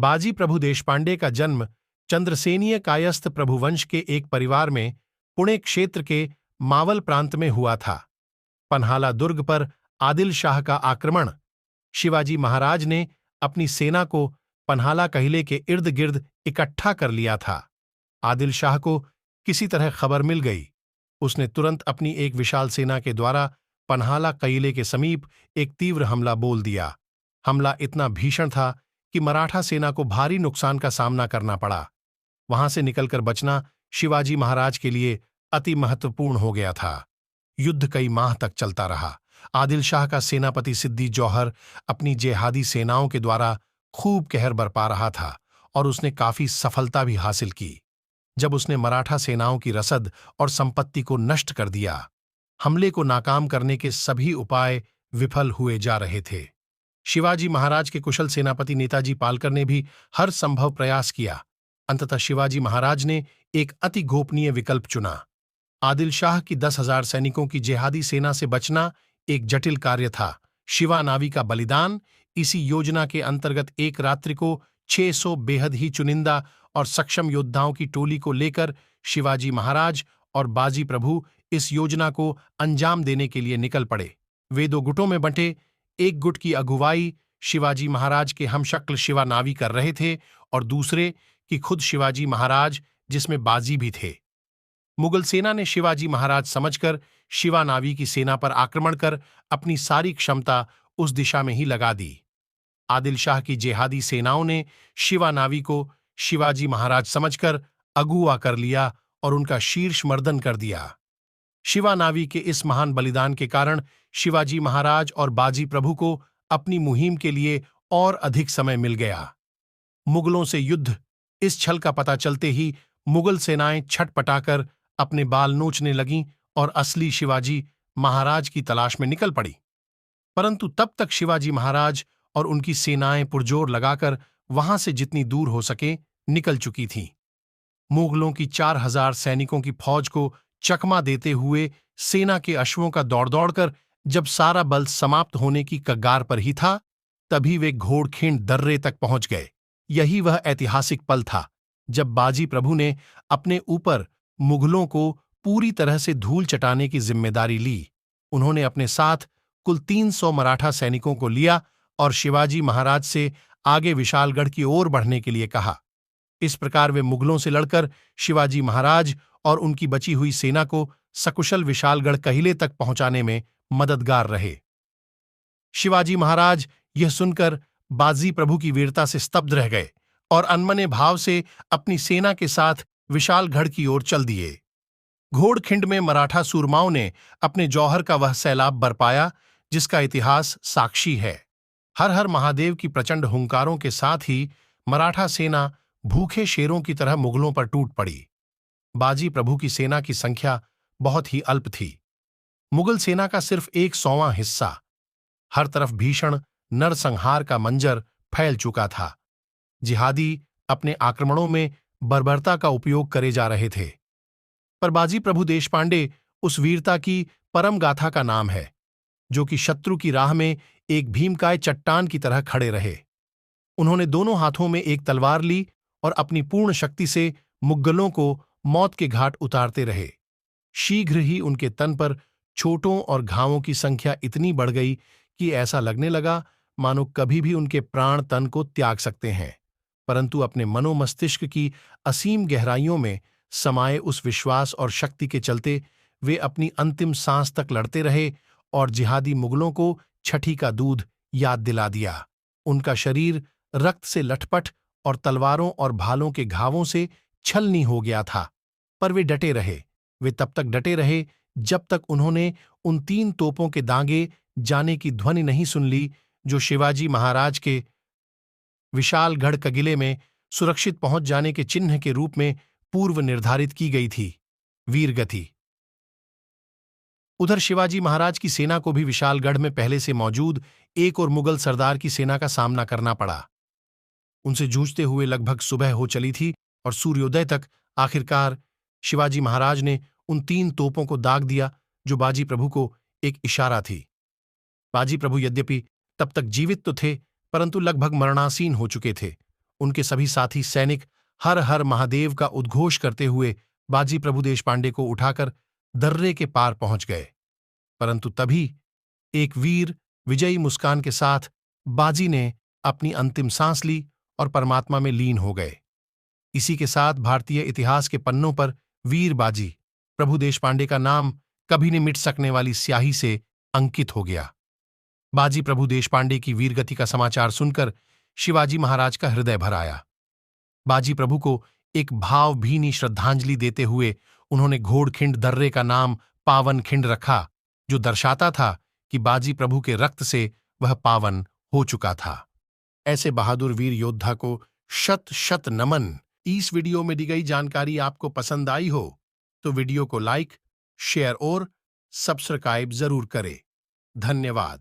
बाजी प्रभु देशपांडे का जन्म चंद्रसेनीय कायस्थ प्रभुवंश के एक परिवार में पुणे क्षेत्र के मावल प्रांत में हुआ था। पन्हाला दुर्ग पर आदिल शाह का आक्रमण। शिवाजी महाराज ने अपनी सेना को पन्हाला किले के इर्द गिर्द इकट्ठा कर लिया था। आदिल शाह को किसी तरह खबर मिल गई। उसने तुरंत अपनी एक विशाल सेना के द्वारा पन्हाला किले के समीप एक तीव्र हमला बोल दिया। हमला इतना भीषण था कि मराठा सेना को भारी नुकसान का सामना करना पड़ा। वहां से निकलकर बचना शिवाजी महाराज के लिए अति महत्वपूर्ण हो गया था। युद्ध कई माह तक चलता रहा। आदिल शाह का सेनापति सिद्दी जौहर अपनी जेहादी सेनाओं के द्वारा खूब कहर बरपा रहा था और उसने काफी सफलता भी हासिल की। जब उसने मराठा सेनाओं की रसद और संपत्ति को नष्ट कर दिया, हमले को नाकाम करने के सभी उपाय विफल हुए जा रहे थे। शिवाजी महाराज के कुशल सेनापति नेताजी पालकर ने भी हर संभव प्रयास किया। अंततः शिवाजी महाराज ने एक अति गोपनीय विकल्प चुना। आदिल शाह की 10,000 सैनिकों की जेहादी सेना से बचना एक जटिल कार्य था। शिवा नावी का बलिदान। इसी योजना के अंतर्गत एक रात्रि को 600 बेहद ही चुनिंदा और सक्षम योद्धाओं की टोली को लेकर शिवाजी महाराज और बाजी प्रभु इस योजना को अंजाम देने के लिए निकल पड़े। वे दो गुटों में बंटे। एक गुट की अगुवाई शिवाजी महाराज के हमशक्ल शिवा नावी कर रहे थे और दूसरे कि खुद शिवाजी महाराज, जिसमें बाजी भी थे। मुगल सेना ने शिवाजी महाराज समझकर शिवा नावी की सेना पर आक्रमण कर अपनी सारी क्षमता उस दिशा में ही लगा दी। आदिल शाह की जेहादी सेनाओं ने शिवा नावी को शिवाजी महाराज समझकर अगुवा कर लिया और उनका शीर्ष मर्दन कर दिया। शिवा नावी के इस महान बलिदान के कारण शिवाजी महाराज और बाजी प्रभु को अपनी मुहिम के लिए और अधिक समय मिल गया। मुगलों से युद्ध, इस छल का पता चलते ही मुगल सेनाएं छटपटाकर अपने बाल नोचने लगीं और असली शिवाजी महाराज की तलाश में निकल पड़ी। परंतु तब तक शिवाजी महाराज और उनकी सेनाएं पुरजोर लगाकर वहां से जितनी दूर हो सके निकल चुकी थीं। मुगलों की 4,000 सैनिकों की फौज को चकमा देते हुए सेना के अश्वों का दौड़ दौड़कर जब सारा बल समाप्त होने की कगार पर ही था, तभी वे घोड़खिंड दर्रे तक पहुंच गए। यही वह ऐतिहासिक पल था जब बाजी प्रभु ने अपने ऊपर मुगलों को पूरी तरह से धूल चटाने की जिम्मेदारी ली। उन्होंने अपने साथ कुल 300 मराठा सैनिकों को लिया और शिवाजी महाराज से आगे विशालगढ़ की ओर बढ़ने के लिए कहा। इस प्रकार वे मुगलों से लड़कर शिवाजी महाराज और उनकी बची हुई सेना को सकुशल विशालगढ़ किले तक पहुंचाने में मददगार रहे। शिवाजी महाराज यह सुनकर बाजी प्रभु की वीरता से स्तब्ध रह गए और अनमने भाव से अपनी सेना के साथ विशालगढ़ की ओर चल दिए। घोड़खिंड में मराठा सूरमाओं ने अपने जौहर का वह सैलाब बरपाया जिसका इतिहास साक्षी है। हर हर महादेव की प्रचंड हुंकारों के साथ ही मराठा सेना भूखे शेरों की तरह मुगलों पर टूट पड़ी। बाजी प्रभु की सेना की संख्या बहुत ही अल्प थी। मुगल सेना का सिर्फ 1/100वां हिस्सा। हर तरफ भीषण नरसंहार का मंजर फैल चुका था। जिहादी अपने आक्रमणों में बर्बरता का उपयोग करे जा रहे थे, पर बाजी प्रभु देशपांडे उस वीरता की परम गाथा का नाम है जो कि शत्रु की राह में एक भीमकाय चट्टान की तरह खड़े रहे। उन्होंने दोनों हाथों में एक तलवार ली और अपनी पूर्ण शक्ति से मुगलों को मौत के घाट उतारते रहे। शीघ्र ही उनके तन पर चोटों और घावों की संख्या इतनी बढ़ गई कि ऐसा लगने लगा मानो कभी भी उनके प्राण तन को त्याग सकते हैं। परंतु अपने मनोमस्तिष्क की असीम गहराइयों में समाये उस विश्वास और शक्ति के चलते वे अपनी अंतिम सांस तक लड़ते रहे और जिहादी मुगलों को छठी का दूध याद दिला दिया। उनका शरीर रक्त से लटपट और तलवारों और भालों के घावों से छलनी हो गया था, पर वे डटे रहे। वे तब तक डटे रहे जब तक उन्होंने उन 3 तोपों के दागे जाने की ध्वनि नहीं सुन ली जो शिवाजी महाराज के विशालगढ़ किले में सुरक्षित पहुंच जाने के चिन्ह के रूप में पूर्व निर्धारित की गई थी। वीरगति। उधर शिवाजी महाराज की सेना को भी विशालगढ़ में पहले से मौजूद एक और मुगल सरदार की सेना का सामना करना पड़ा। उनसे जूझते हुए लगभग सुबह हो चली थी और सूर्योदय तक आखिरकार शिवाजी महाराज ने उन 3 तोपों को दाग दिया जो बाजी प्रभु को एक इशारा थी। बाजी प्रभु यद्यपि तब तक जीवित तो थे, परंतु लगभग मरणासीन हो चुके थे। उनके सभी साथी सैनिक हर हर महादेव का उद्घोष करते हुए बाजी प्रभु देशपांडे को उठाकर दर्रे के पार पहुंच गए। परंतु तभी एक वीर विजयी मुस्कान के साथ बाजी ने अपनी अंतिम सांस ली और परमात्मा में लीन हो गए। इसी के साथ भारतीय इतिहास के पन्नों पर वीर बाजी प्रभु देशपांडे का नाम कभी नहीं मिट सकने वाली स्याही से अंकित हो गया। बाजी प्रभु देशपांडे की वीरगति का समाचार सुनकर शिवाजी महाराज का हृदय भर आया। बाजी प्रभु को एक भावभीनी श्रद्धांजलि देते हुए उन्होंने घोड़खिंड दर्रे का नाम पावन खिंड रखा, जो दर्शाता था कि बाजी प्रभु के रक्त से वह पावन हो चुका था। ऐसे बहादुर वीर योद्धा को शत शत नमन। इस वीडियो में दी गई जानकारी आपको पसंद आई हो तो वीडियो को लाइक, शेयर और सब्सक्राइब जरूर करें। धन्यवाद।